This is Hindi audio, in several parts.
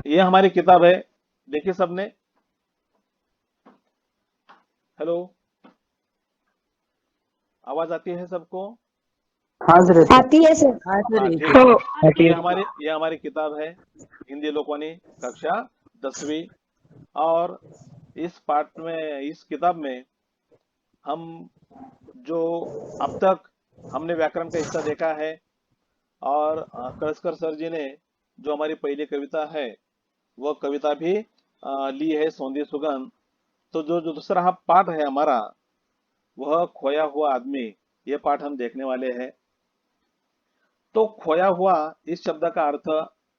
ये हमारी किताब है। देखिए सबने। हेलो, आवाज आती है सबको? हाँ सर। आती है सर। हाँ सर। हाँ, ठीक है। आती ये है। हमारी किताब है, हिंदी लोकवाणी, कक्षा 10वीं। और इस पाठ में, इस किताब में हम जो अब तक हमने व्याकरण का हिस्सा देखा है, और कळसकर सर जी ने जो हमारी पहली कविता है वह कविता भी ली है, सौंधी सुगंध। तो जो दूसरा पाठ है हमारा, वह खोया हुआ आदमी, ये पाठ हम देखने वाले हैं। तो खोया हुआ इस शब्द का अर्थ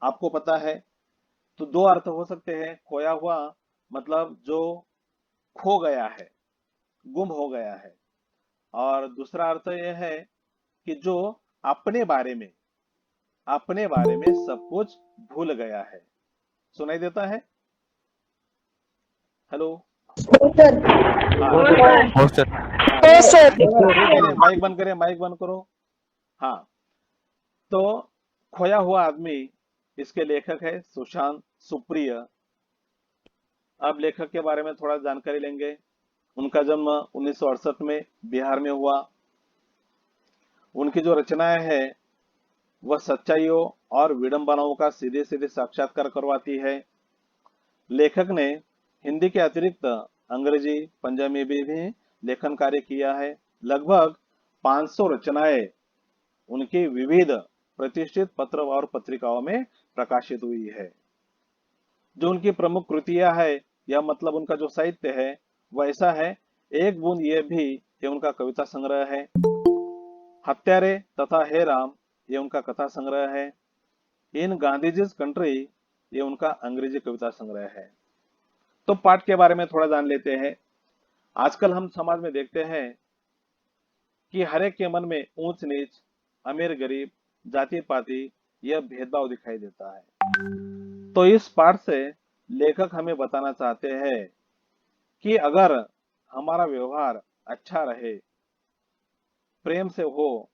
आपको पता है। तो दो अर्थ हो सकते हैं। खोया हुआ मतलब जो खो गया है, गुम हो गया है। और दूसरा अर्थ यह है कि जो अपने बारे में अपने बारे में सब कुछ भूल गया है। सुनाई देता है? हेलो। ओ सर। हाँ, वो तो सर। हो सर। हाँ, ओ तो सर। एक मिनट, माइक बंद करें, माइक बंद करो। हाँ, तो खोया हुआ आदमी, इसके लेखक है सुशांत सुप्रिय। अब लेखक के बारे में थोड़ा जानकारी लेंगे। उनका जन्म 1968 में बिहार में हुआ। उनकी जो रचनाएं हैं वह सच्चाइयों और विडंबनाओं का सीधे सीधे साक्षात्कार करवाती है। लेखक ने हिंदी के अतिरिक्त अंग्रेजी, पंजाबी में भी लेखन कार्य किया है। लगभग 500 रचनाएं उनकी विविध प्रतिष्ठित पत्र और पत्रिकाओं में प्रकाशित हुई है। जो उनकी प्रमुख कृतियां है, या मतलब उनका जो साहित्य है वह ऐसा है। एक बूंद ये भी, ये उनका कविता संग्रह है। हत्यारे तथा हे राम, ये उनका कथा संग्रह है। इन गांधीजीज कंट्री, ये उनका अंग्रेजी कविता संग्रह है। तो पाठ के बारे में थोड़ा जान लेते हैं। आजकल हम समाज में देखते हैं कि हर एक के मन में ऊंच नीच, अमीर गरीब, जाति पाति, यह भेदभाव दिखाई देता है। तो इस पाठ से लेखक हमें बताना चाहते हैं कि अगर हमारा व्यवहार अच्छा रहे, प्रेम से हो,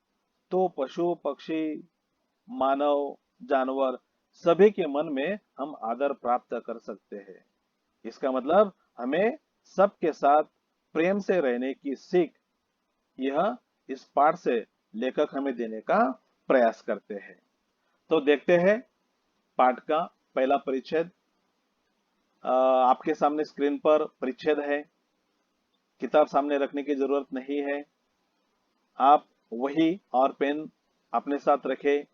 तो पशु पक्षी, मानव, जानवर, सभी के मन में हम आदर प्राप्त कर सकते हैं। इसका मतलब हमें सबके साथ प्रेम से रहने की सीख, यह इस पाठ से लेखक हमें देने का प्रयास करते हैं। तो देखते हैं पाठ का पहला परिच्छेद। आपके सामने स्क्रीन पर परिच्छेद है। किताब सामने रखने की जरूरत नहीं है। आप वही और पेन अपने साथ रखें,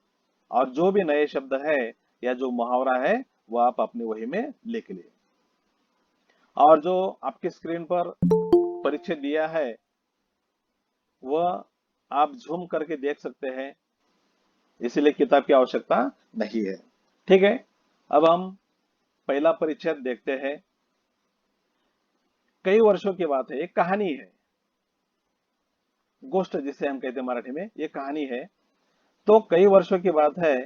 और जो भी नए शब्द है या जो मुहावरा है वो आप अपनी वही में लिख लिए। और जो आपके स्क्रीन पर परिच्छेद दिया है वह आप झूम करके देख सकते हैं, इसीलिए किताब की आवश्यकता नहीं है। ठीक है, अब हम पहला परिच्छेद देखते हैं। कई वर्षों की बात है, एक कहानी है, गोष्ट जिसे हम कहते हैं मराठी में, ये कहानी है। तो कई वर्षों की बात है,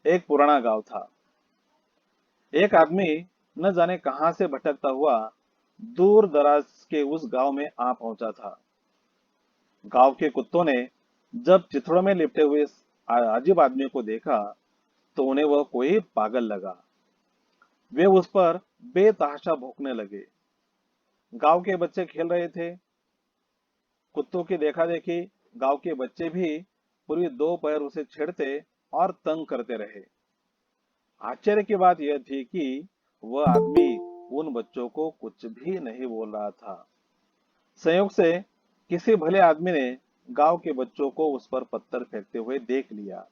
एक पुराना गांव था। एक आदमी न जाने कहां से भटकता हुआ दूर दराज के उस गांव में आ पहुंचा था। गांव के कुत्तों ने जब चिथड़ों में लिपटे हुए इस अजीब आदमी को देखा, तो उन्हें वह कोई पागल लगा। वे उस पर बेतहाशा भौंकने लगे। गांव के बच्चे खेल रहे थे। कुत्तों की देखा देखी गांव के बच्चे भी पूरी दोपहर उसे छेड़ते और तंग करते रहे। आश्चर्य की बात यह थी कि वह आदमी उन बच्चों को कुछ भी नहीं बोल रहा था। संयोग से किसी भले आदमी ने गांव के बच्चों को उस पर पत्थर फेंकते हुए देख लिया।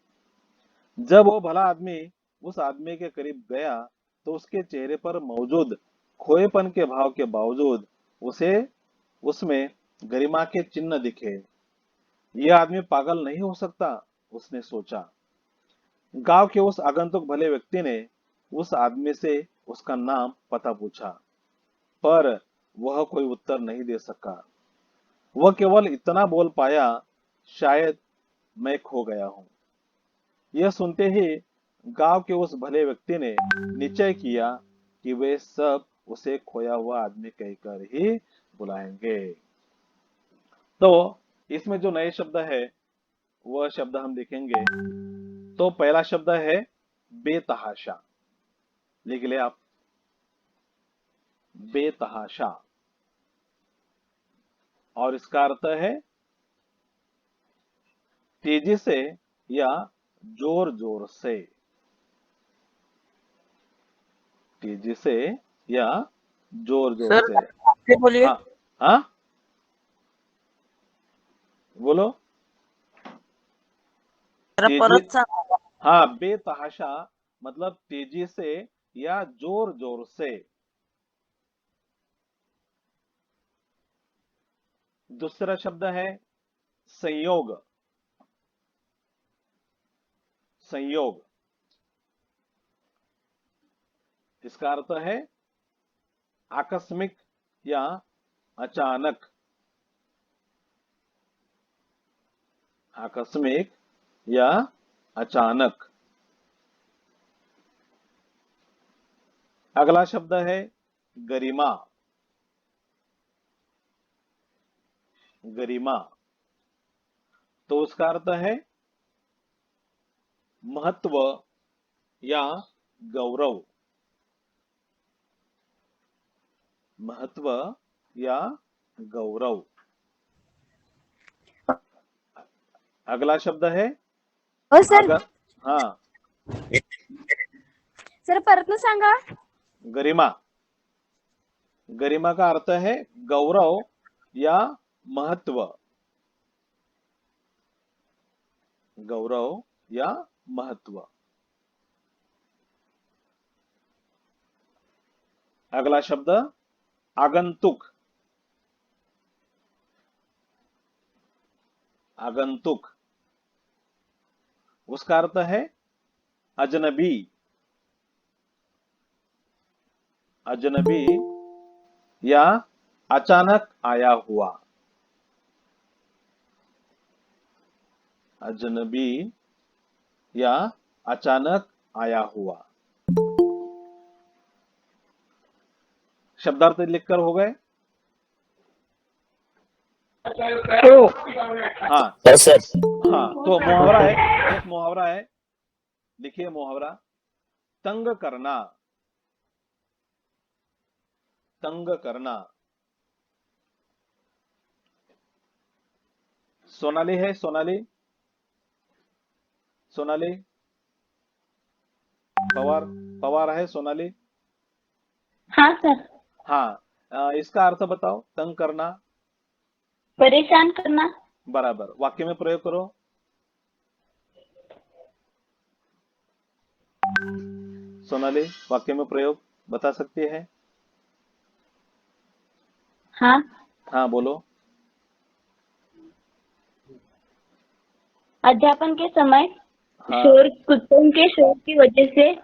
जब वो भला आदमी उस आदमी के करीब गया, तो उसके चेहरे पर मौजूद खोएपन के भाव के बावजूद उसे उसमें गरिमा के चिन्ह दिखे। यह आदमी पागल नहीं हो सकता, उसने सोचा। गांव के उस आगंतुक भले व्यक्ति ने उस आदमी से उसका नाम पता पूछा, पर वह कोई उत्तर नहीं दे सका। वह केवल इतना बोल पाया, शायद मैं खो गया हूं। यह सुनते ही गांव के उस भले व्यक्ति ने निश्चय किया कि वे सब उसे खोया हुआ आदमी कहकर ही बुलाएंगे। तो इसमें जो नए शब्द है वह शब्द हम देखेंगे। तो पहला शब्द है बेतहाशा। लिख ले आप, बेतहाशा। और इसका अर्थ है तेजी से या जोर जोर से। तेजी से या जोर जोर सर से। फिर बोलिए। हाँ हाँ, बोलो। जरा तेजी, परत सांगा. हाँ, बेतहाशा मतलब तेजी से या जोर जोर से। दूसरा शब्द है संयोग। संयोग, इसका अर्थ है आकस्मिक या अचानक। आकस्मिक या अचानक। अगला शब्द है गरिमा। गरिमा, तो उसका अर्थ है महत्व या गौरव। महत्व या गौरव। अगला शब्द है हो सर. हाँ, सर परत सांगा. गरिमा। गरिमा का अर्थ है गौरव या महत्व। गौरव या महत्व। अगला शब्द आगंतुक। आगंतुक, उसका अर्थ है अजनबी। अजनबी या अचानक आया हुआ। अजनबी या अचानक आया हुआ। शब्दार्थ लिखकर हो गए। हाँ यस सर. हाँ, तो मुहावरा है, एक मुहावरा है, लिखिए मुहावरा। तंग करना। तंग करना। सोनाली है, सोनाली। सोनाली पवार। पवार है सोनाली। हाँ सर. हाँ, इसका अर्थ बताओ, तंग करना। परेशान करना. बराबर, वाक्य में प्रयोग करो। सोनाली, वाक्य में प्रयोग बता सकती है? हाँ. हाँ, बोलो। अध्यापन के समय हाँ, कुत्तों के शोर की वजह से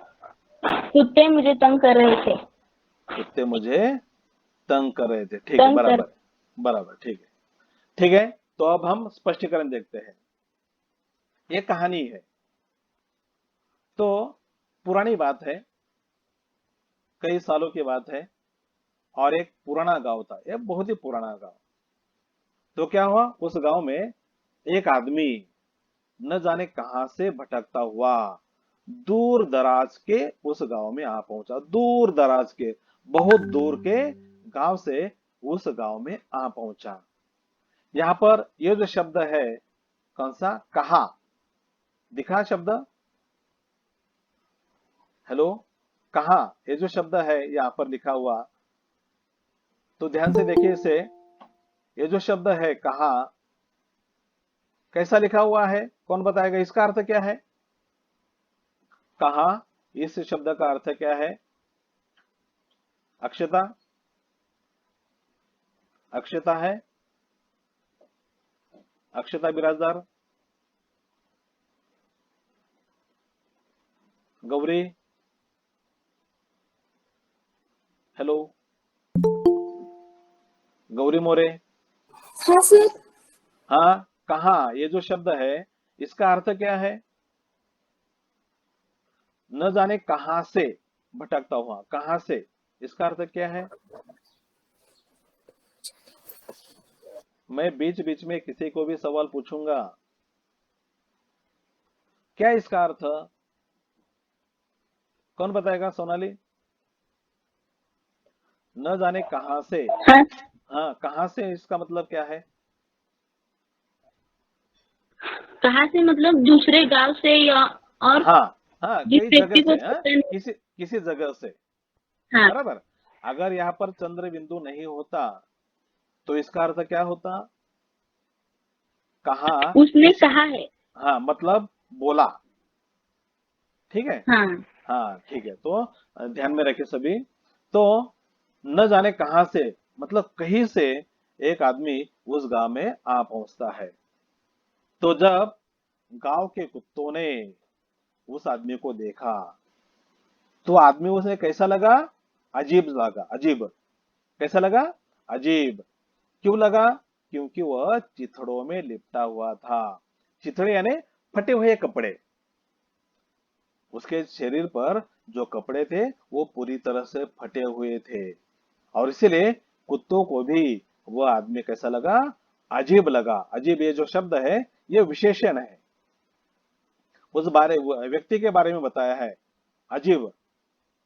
कुत्ते मुझे तंग कर रहे थे. कुत्ते मुझे तंग कर रहे थे। ठीक है, तंग कर. बराबर। बराबर, ठीक है। ठीक है, तो अब हम स्पष्टीकरण देखते हैं। ये कहानी है, तो पुरानी बात है, कई सालों की बात है, और एक पुराना गांव था, ये बहुत ही पुराना गांव। तो क्या हुआ, उस गांव में एक आदमी न जाने कहां से भटकता हुआ दूर दराज के उस गांव में आ पहुंचा। दूर दराज के, बहुत दूर के गांव से उस गांव में आ पहुंचा। यहां पर ये जो शब्द है, कौन सा, कहा, दिखा शब्द। हेलो, कहा, ये जो शब्द है यहां पर लिखा हुआ, तो ध्यान से देखिए इसे। ये जो शब्द है कहा, कैसा लिखा हुआ है, कौन बताएगा इसका अर्थ क्या है? कहा, इस शब्द का अर्थ क्या है? अक्षता, अक्षता है, अक्षता बिराजदार, गौरी, हेलो, गौरी मोरे। हाँ सर. हाँ, कहा, ये जो शब्द है इसका अर्थ क्या है? न जाने कहां से भटकता हुआ, कहां से, इसका अर्थ क्या है? मैं बीच बीच में किसी को भी सवाल पूछूंगा, क्या इसका अर्थ, कौन बताएगा? सोनाली। न जाने कहां से। हाँ, हाँ, कहां से इसका मतलब क्या है? कहाँ से मतलब दूसरे गांव से या और हाँ, हाँ, जिस कई जगह व्यक्ति से, को हाँ, पता नहीं। किसी किसी जगह से, हाँ, बराबर। अगर यहाँ पर चंद्र बिंदु नहीं होता तो इसका अर्थ क्या होता? कहा, उसने किसी, कहा है। हाँ, मतलब बोला। ठीक है। हाँ, हाँ, ठीक है। तो ध्यान में रखे सभी। तो न जाने कहां से, मतलब कहीं से एक आदमी उस गांव में आ पहुंचता है। तो जब गांव के कुत्तों ने उस आदमी को देखा तो आदमी उसे कैसा लगा? अजीब लगा, अजीब। कैसा लगा? अजीब। क्यों लगा? क्योंकि वह चिथड़ों में लिपटा हुआ था। चिथड़े यानी फटे हुए कपड़े। उसके शरीर पर जो कपड़े थे वो पूरी तरह से फटे हुए थे, और इसीलिए कुत्तों को भी वह आदमी कैसा लगा? अजीब लगा। अजीब ये जो शब्द है ये विशेषण है, उस बारे व्यक्ति के बारे में बताया है। अजीब,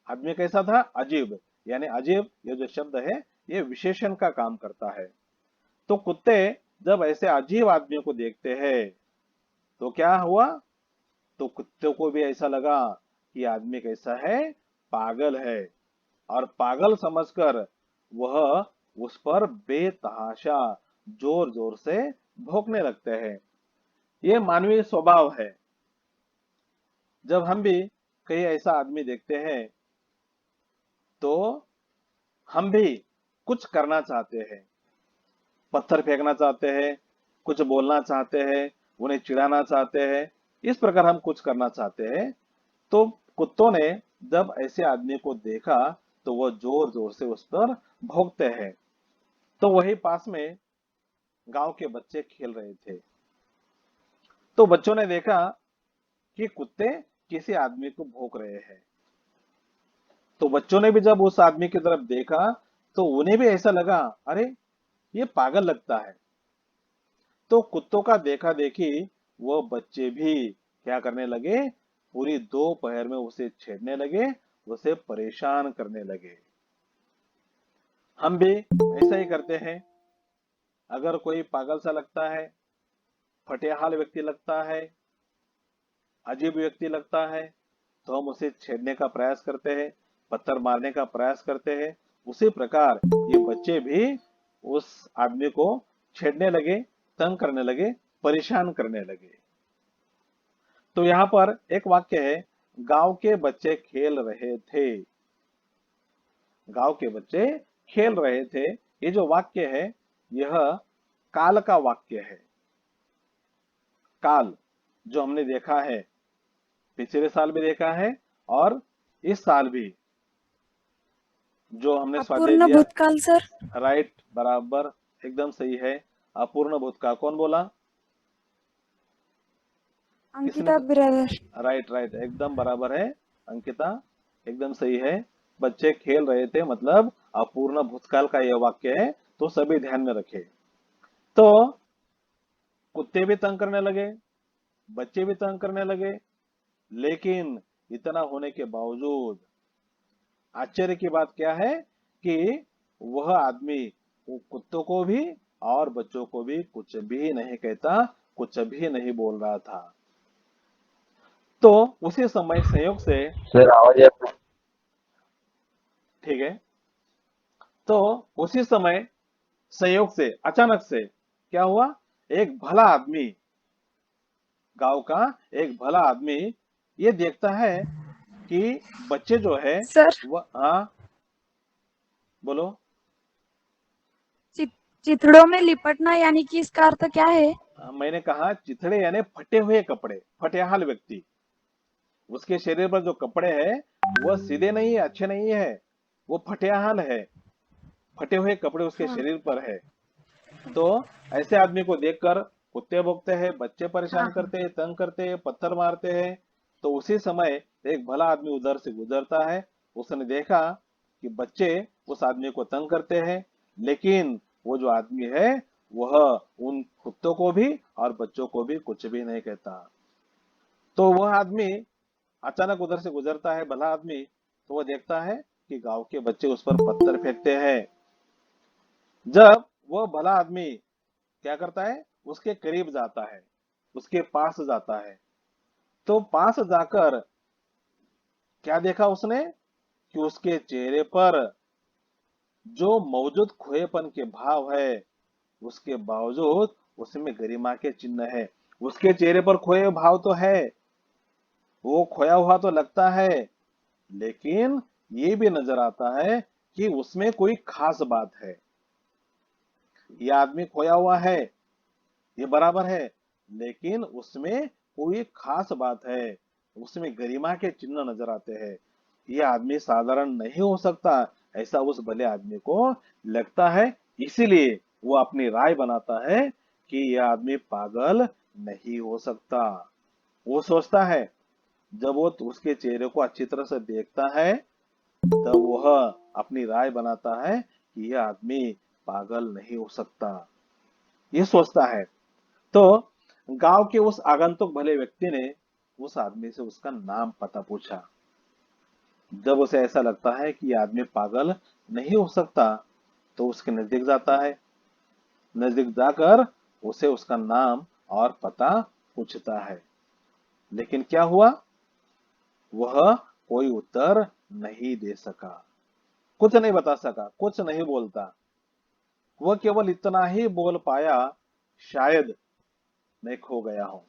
आदमी कैसा था? अजीब। यानी अजीब ये जो शब्द है ये विशेषण का काम करता है। तो कुत्ते जब ऐसे अजीब आदमियों को देखते हैं तो क्या हुआ? तो कुत्ते को भी ऐसा लगा कि आदमी कैसा है? पागल है। और पागल समझकर वह उस पर बेतहाशा जोर जोर से भौंकने लगते हैं। ये मानवीय स्वभाव है। जब हम भी कहीं ऐसा आदमी देखते हैं तो हम भी कुछ करना चाहते हैं, पत्थर फेंकना चाहते हैं, कुछ बोलना चाहते हैं, उन्हें चिढ़ाना चाहते हैं। इस प्रकार हम कुछ करना चाहते हैं। तो कुत्तों ने जब ऐसे आदमी को देखा तो वह जोर जोर से उस पर भौंकते हैं। तो वही पास में गांव के बच्चे खेल रहे थे। तो बच्चों ने देखा कि कुत्ते किसी आदमी को भौंक रहे हैं। तो बच्चों ने भी जब उस आदमी की तरफ देखा तो उन्हें भी ऐसा लगा, अरे ये पागल लगता है। तो कुत्तों का देखा देखी वो बच्चे भी क्या करने लगे? पूरी दोपहर में उसे छेड़ने लगे, उसे परेशान करने लगे। हम भी ऐसा ही करते हैं। अगर कोई पागल सा लगता है, फटेहाल व्यक्ति लगता है, अजीब व्यक्ति लगता है, तो हम उसे छेड़ने का प्रयास करते हैं, पत्थर मारने का प्रयास करते हैं। उसी प्रकार ये बच्चे भी उस आदमी को छेड़ने लगे, तंग करने लगे, परेशान करने लगे। तो यहाँ पर एक वाक्य है, गांव के बच्चे खेल रहे थे। गांव के बच्चे खेल रहे थे। ये जो वाक्य है यह काल का वाक्य है। काल जो हमने देखा है, पिछले साल भी देखा है और इस साल भी जो हमने स्वाध्याय अपूर्ण दिया। भूतकाल सर। राइट, बराबर, एकदम सही है। अपूर्ण भूतकाल कौन बोला? किसने? अंकिता ब्रदर। राइट, राइट, एकदम बराबर है। अंकिता, एकदम सही है। बच्चे खेल रहे थे मतलब अपूर्ण भूतकाल का यह वाक्य है, तो सभी ध्यान में रखे। तो कुत्ते भी तंग करने लगे, बच्चे भी तंग करने लगे, लेकिन इतना होने के बावजूद आश्चर्य की बात क्या है कि वह आदमी वो कुत्तों को भी और बच्चों को भी कुछ भी नहीं कहता, कुछ भी नहीं बोल रहा था। तो उसी समय संयोग से, सर आवाज आता है? ठीक है, तो उसी समय संयोग से अचानक से क्या हुआ? एक भला आदमी, गांव का एक भला आदमी ये देखता है कि बच्चे जो है सर, वह, हाँ, बोलो। चि, चिथड़ों में लिपटना यानी कि इसका अर्थ क्या है? मैंने कहा चिथड़े यानी फटे हुए कपड़े, फटेहाल व्यक्ति। उसके शरीर पर जो कपड़े हैं वह सीधे नहीं है, अच्छे नहीं है, वो फटेहाल है। फटे हुए कपड़े उसके हाँ, शरीर पर है। तो ऐसे आदमी को देखकर कुत्ते भौंकते हैं, बच्चे परेशान हाँ, करते हैं, तंग करते हैं, पत्थर मारते हैं। तो उसी समय एक भला आदमी उधर से गुजरता है। उसने देखा कि बच्चे उस आदमी को तंग करते हैं, लेकिन वो जो आदमी है वह उन कुत्तों को भी और बच्चों को भी कुछ भी नहीं कहता। तो वह आदमी अचानक उधर से गुजरता है, भला आदमी। तो वो देखता है कि गांव के बच्चे उस पर पत्थर फेंकते हैं। जब वह भला आदमी क्या करता है, उसके करीब जाता है, उसके पास जाता है, तो पास जाकर क्या देखा उसने कि उसके चेहरे पर जो मौजूद खोएपन के भाव है, उसके बावजूद उसमें गरिमा के चिन्ह है। उसके चेहरे पर खोए भाव तो है, वो खोया हुआ तो लगता है, लेकिन ये भी नजर आता है कि उसमें कोई खास बात है। ये आदमी खोया हुआ है, ये बराबर है, लेकिन उसमें कोई खास बात है, उसमें गरिमा के चिन्ह नजर आते हैं। ये आदमी साधारण नहीं हो सकता, ऐसा उस भले आदमी को लगता है। इसीलिए वो अपनी राय बनाता है कि यह आदमी पागल नहीं हो सकता। वो सोचता है, जब वो उसके चेहरे को अच्छी तरह से देखता है, तब वह अपनी राय बनाता है कि यह आदमी पागल नहीं हो सकता, ये सोचता है। तो गांव के उस आगंतुक भले व्यक्ति ने उस आदमी से उसका नाम पता पूछा। जब उसे ऐसा लगता है कि यह आदमी पागल नहीं हो सकता, तो उसके नजदीक जाता है। नजदीक जाकर उसे उसका नाम और पता पूछता है। लेकिन क्या हुआ, वह कोई उत्तर नहीं दे सका, कुछ नहीं बता सका, कुछ नहीं बोलता। वह केवल इतना ही बोल पाया, शायद मैं खो गया हूं।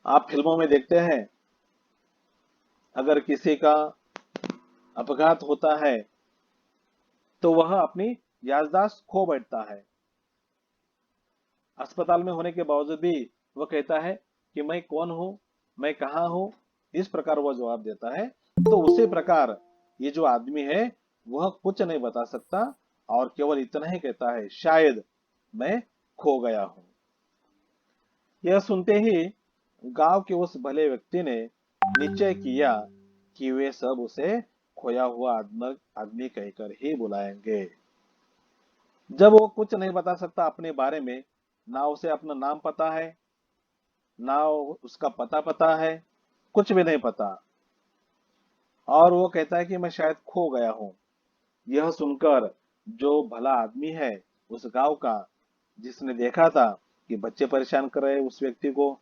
आप फिल्मों में देखते हैं, अगर किसी का अपघात होता है तो वह अपनी याददाश्त खो बैठता है। अस्पताल में होने के बावजूद भी वह कहता है कि मैं कौन हूं, मैं कहां हूं, इस प्रकार वह जवाब देता है। तो उसी प्रकार ये जो आदमी है, वह कुछ नहीं बता सकता और केवल इतना ही कहता है, शायद मैं खो गया हूं। यह सुनते ही गांव के उस भले व्यक्ति ने निश्चय किया कि वे सब उसे खोया हुआ आदमी कहकर ही बुलाएंगे। जब वो कुछ नहीं बता सकता अपने बारे में, ना उसे अपना नाम पता है, ना उसका पता है, कुछ भी नहीं पता, और वो कहता है कि मैं शायद खो गया हूं। यह सुनकर जो भला आदमी है उस गांव का, जिसने देखा था कि बच्चे परेशान कर रहे उस व्यक्ति को,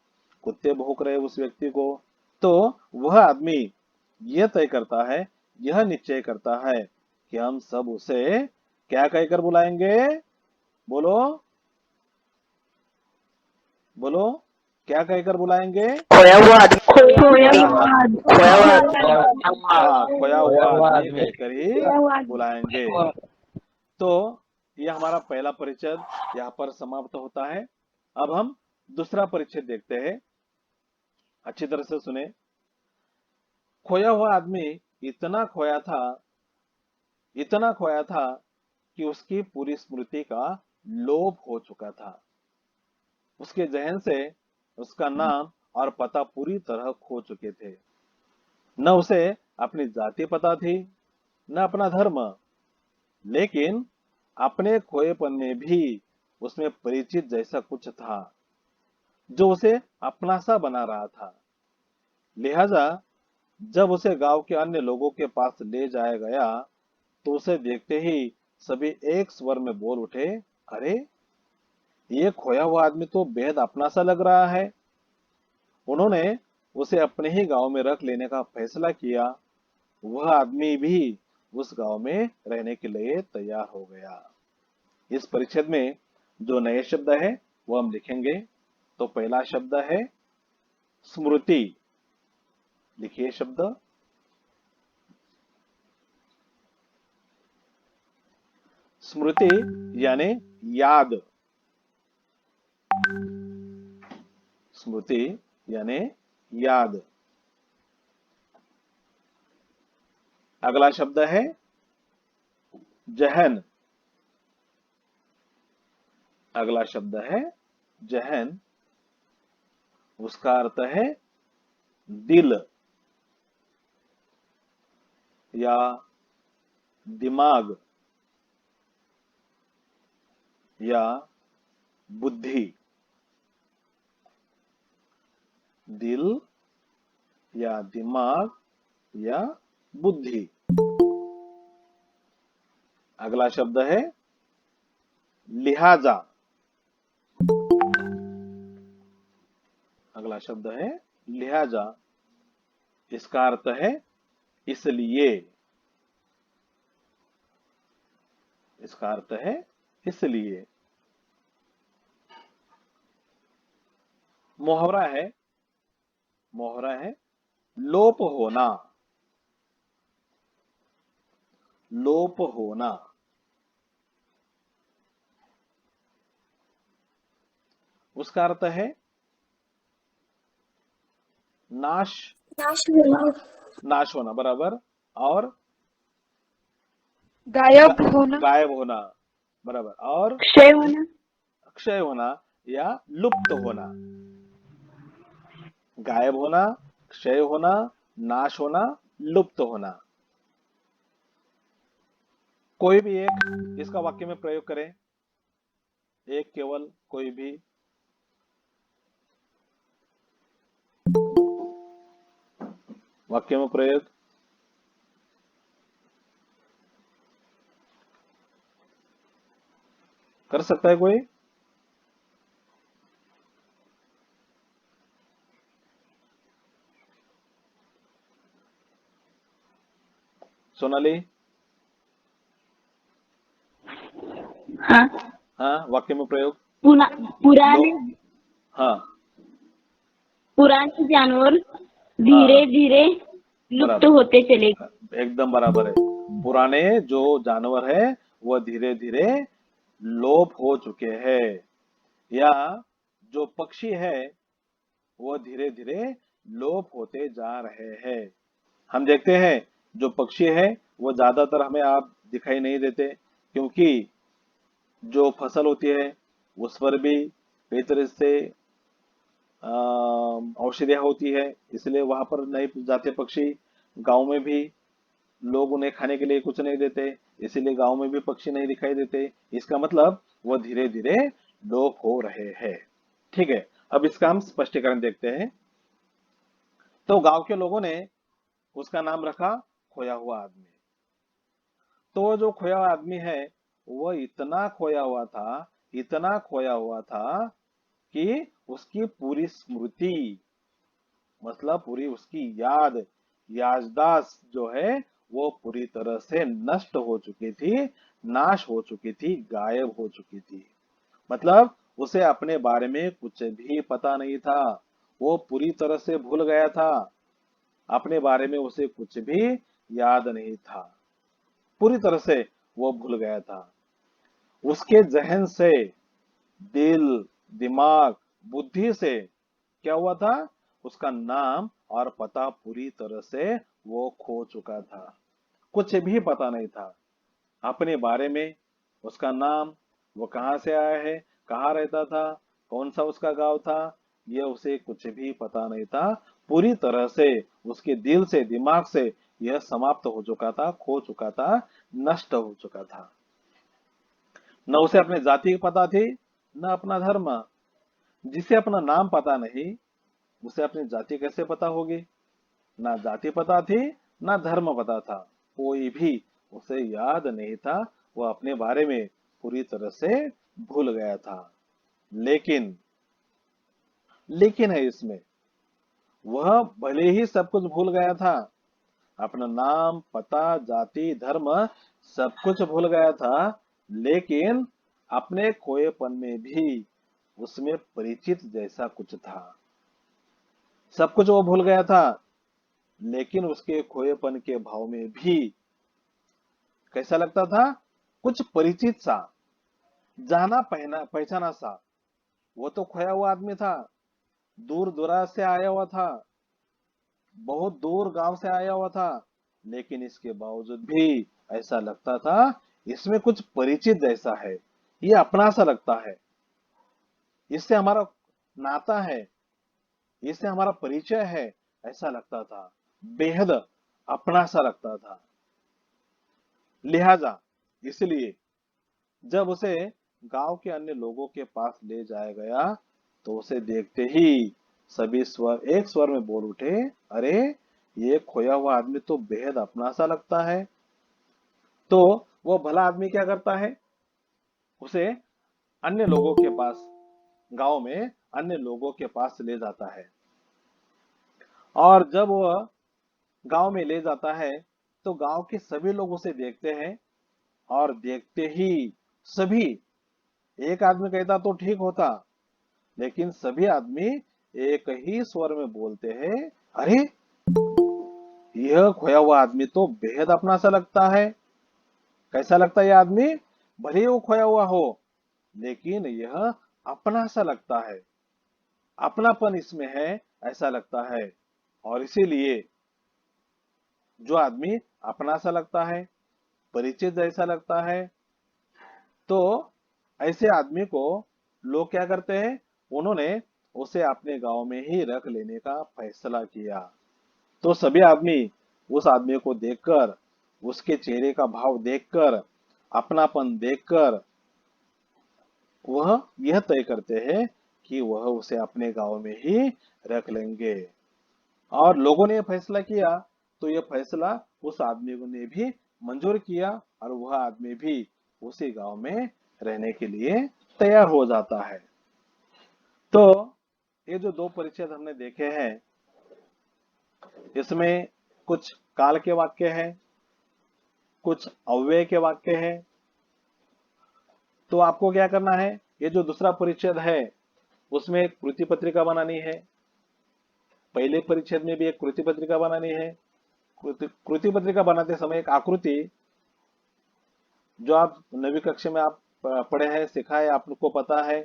कुत्ते भौंक रहे उस व्यक्ति को, तो वह आदमी यह तय करता है, यह निश्चय करता है कि हम सब उसे क्या कहकर बुलाएंगे। बोलो, बोलो, क्या कहकर बुलाएंगे। खोया हुआ आदमी। खोया हाँ, हुआ आदमी। खोया हुआ हाँ, खोया हुआ आदमी आदमी। कहकर ही खोया हुआ आदमी। बुलाएंगे। तो यह हमारा पहला परिच्छेद यहाँ पर समाप्त होता है। अब हम दूसरा परिच्छेद देखते हैं, अच्छी तरह से सुने। खोया हुआ आदमी इतना खोया था, इतना खोया था कि उसकी पूरी स्मृति का लोप हो चुका था। उसके जहन से उसका नाम और पता पूरी तरह खो चुके थे। न उसे अपनी जाति पता थी, न अपना धर्म, लेकिन अपने खोएपन में भी उसमें परिचित जैसा कुछ था, जो उसे अपना सा बना रहा था। लिहाजा जब उसे गांव के अन्य लोगों के पास ले जाया गया, तो उसे देखते ही सभी एक स्वर में बोल उठे, अरे, ये खोया हुआ आदमी तो बेहद अपना सा लग रहा है। उन्होंने उसे अपने ही गांव में रख लेने का फैसला किया। वह आदमी भी उस गांव में रहने के लिए तैयार हो गया। इस परिच्छेद में जो नए शब्द है वो हम लिखेंगे। तो पहला शब्द है स्मृति। लिखिए शब्द स्मृति, यानी याद। स्मृति यानी याद। अगला शब्द है जहन। अगला शब्द है जहन, उसका अर्थ है दिल या दिमाग या बुद्धि। दिल या दिमाग या बुद्धि। अगला शब्द है लिहाजा। अगला शब्द है लिहाजा, इसका अर्थ है इसलिए। इसका अर्थ है इसलिए। मोहरा है, मोहरा है लोप होना। लोप होना। उसका अर्थ है नाश। नाश होना, नाश होना बराबर। और गायब होना, गायब होना बराबर। और क्षय होना, क्षय होना या लुप्त होना। गायब होना, क्षय होना, नाश होना, लुप्त होना। कोई भी एक इसका वाक्य में प्रयोग करें, एक केवल कोई भी। वाक्य में प्रयोग। कर सकता है कोई? सोनाली? हाँ, हाँ, वाक्य में प्रयोग। पुराने हाँ पुराने जानवर धीरे धीरे लुप्त बराबर। होते चले गए। एकदम बराबर है। पुराने जो जानवर है वह धीरे धीरे लोप हो चुके हैं, या जो पक्षी है वह धीरे धीरे लोप होते जा रहे हैं। हम देखते हैं जो पक्षी है वो ज्यादातर हमें आप दिखाई नहीं देते, क्योंकि जो फसल होती है उस पर भी कई तरह से औषधियां होती है, इसलिए वहां पर नहीं जाते पक्षी। गांव में भी लोग उन्हें खाने के लिए कुछ नहीं देते, इसीलिए गांव में भी पक्षी नहीं दिखाई देते। इसका मतलब वो धीरे धीरे लोप हो रहे हैं। ठीक है, अब इसका हम स्पष्टीकरण देखते हैं। तो गांव के लोगों ने उसका नाम रखा खोया हुआ आदमी। तो वो जो खोया हुआ आदमी है वह इतना खोया हुआ था, इतना खोया हुआ था कि उसकी पूरी स्मृति, मतलब पूरी उसकी याददाश्त जो है वो पूरी तरह से नष्ट हो चुकी थी, नाश हो चुकी थी, गायब हो चुकी थी। मतलब उसे अपने बारे में कुछ भी पता नहीं था, वो पूरी तरह से भूल गया था। अपने बारे में उसे कुछ भी याद नहीं था, पूरी तरह से वो भूल गया था। उसके जहन से, दिल, दिमाग, बुद्धि से क्या हुआ था? उसका नाम और पता पूरी तरह से वो खो चुका था। कुछ भी पता नहीं था अपने बारे में। उसका नाम, वो कहाँ से आया है, कहाँ रहता था, कौन सा उसका गांव था, ये उसे कुछ भी पता नहीं था। पूरी तरह से उसके दिल से, दिमाग से यह समाप्त हो चुका था, खो चुका था, नष्ट हो चुका था। न उसे अपनी जाति की पता थी, न अपना धर्म। जिसे अपना नाम पता नहीं उसे अपनी जाति कैसे पता होगी? ना जाति पता थी, ना धर्म पता था, कोई भी उसे याद नहीं था। वह अपने बारे में पूरी तरह से भूल गया था। लेकिन लेकिन है इसमें, वह भले ही सब कुछ भूल गया था, अपना नाम, पता, जाति, धर्म सब कुछ भूल गया था, लेकिन अपने खोएपन में भी उसमें परिचित जैसा कुछ था। सब कुछ वो भूल गया था, लेकिन उसके खोएपन के भाव में भी कैसा लगता था? कुछ परिचित सा, जाना पहचाना सा। वो तो खोया हुआ आदमी था, दूर दराज से आया हुआ था, बहुत दूर गांव से आया हुआ था, लेकिन इसके बावजूद भी ऐसा लगता था इसमें कुछ परिचित जैसा है, ये अपना सा लगता है, इससे हमारा नाता है, इससे हमारा परिचय है, ऐसा लगता था। बेहद अपना सा लगता था। लिहाजा इसलिए जब उसे गांव के अन्य लोगों के पास ले जाया गया तो उसे देखते ही सभी स्वर एक स्वर में बोल उठे, अरे ये खोया हुआ आदमी तो बेहद अपना सा लगता है। तो वो भला आदमी क्या करता है, उसे अन्य लोगों के पास, गांव में अन्य लोगों के पास ले जाता है। और जब वह गांव में ले जाता है तो गांव के सभी लोग उसे देखते हैं, और देखते ही सभी, एक आदमी कहता तो ठीक होता, लेकिन सभी आदमी एक ही स्वर में बोलते हैं, अरे यह खोया हुआ आदमी तो बेहद अपना सा लगता है। कैसा लगता है यह आदमी? भले ही वो खोया हुआ हो, लेकिन यह अपना सा लगता है, अपनापन इसमें है, ऐसा लगता है। और इसीलिए जो आदमी अपना सा लगता है, परिचित जैसा लगता है, तो ऐसे आदमी को लोग क्या करते हैं, उन्होंने उसे अपने गांव में ही रख लेने का फैसला किया। तो सभी आदमी उस आदमी को देखकर, उसके चेहरे का भाव देखकर, अपनापन देखकर वह यह तय करते हैं कि वह उसे अपने गांव में ही रख लेंगे। और लोगों ने यह फैसला किया तो यह फैसला उस आदमी ने भी मंजूर किया, और वह आदमी भी उसी गांव में रहने के लिए तैयार हो जाता है। तो ये जो दो परिच्छेद हमने देखे हैं, इसमें कुछ काल के वाक्य हैं, कुछ अव्यय के वाक्य हैं। तो आपको क्या करना है, ये जो दूसरा परिच्छेद है उसमें एक कृति पत्रिका बनानी है, पहले परिच्छेद में भी एक कृति पत्रिका बनानी है। कृति पत्रिका बनाते समय एक आकृति, जो आप 9वीं कक्षा में आप पढ़े हैं, सीखा है, आपको पता है,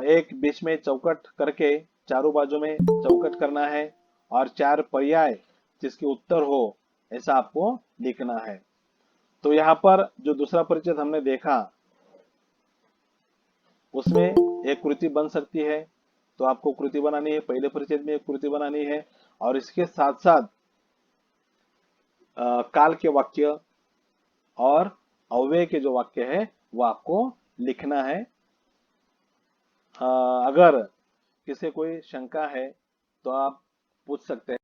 एक बीच में चौकट करके चारों बाजू में चौकट करना है, और 4 पर्याय जिसके उत्तर हो ऐसा आपको लिखना है। तो यहाँ पर जो दूसरा परिच्छेद हमने देखा उसमें एक कृति बन सकती है, तो आपको कृति बनानी है, पहले परिच्छेद में एक कृति बनानी है, और इसके साथ साथ काल के वाक्य और अव्यय के जो वाक्य है वो आपको लिखना है। अगर किसी कोई शंका है तो आप पूछ सकते हैं।